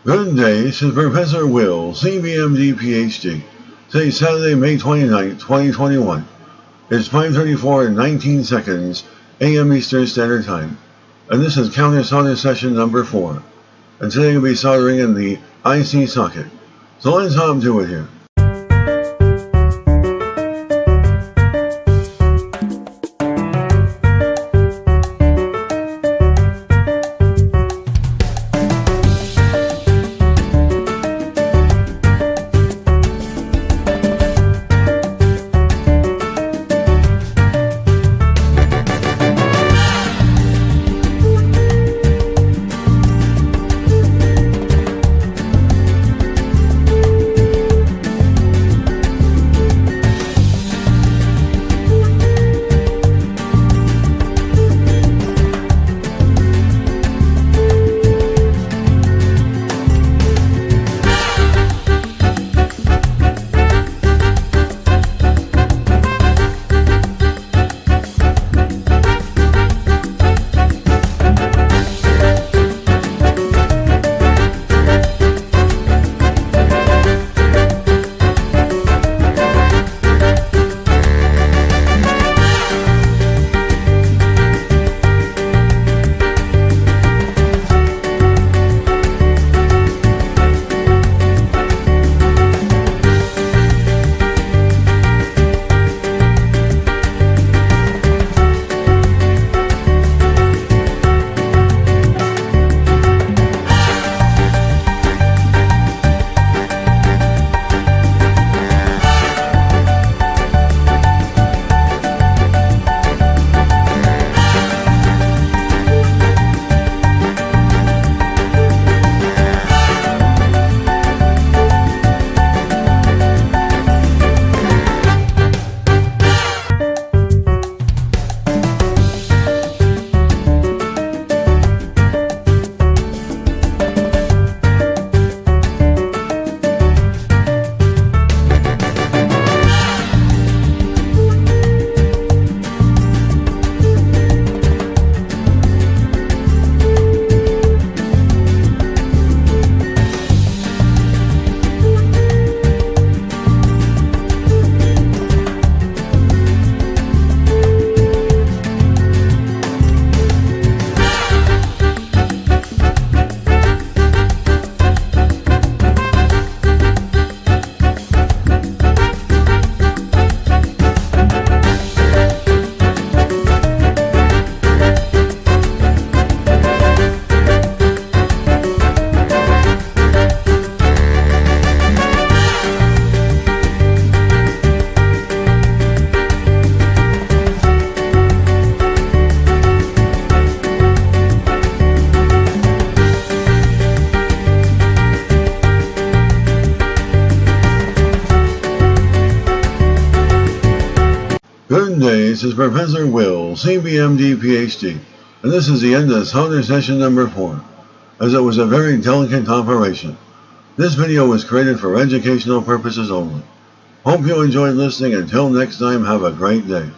Good day, this is Professor Will, CBMD PhD. Today is Saturday, May 29, 2021. It's 5:34 and 19 seconds a.m. Eastern Standard Time. And this is counter solder session number 4. And today we'll be soldering in the IC socket. So let's hop to it here. Good day, this is Professor Will, CBMD PhD, and this is the end of solder session number 4, as it was a very delicate operation. This video was created for educational purposes only. Hope you enjoyed listening. Until next time, have a great day.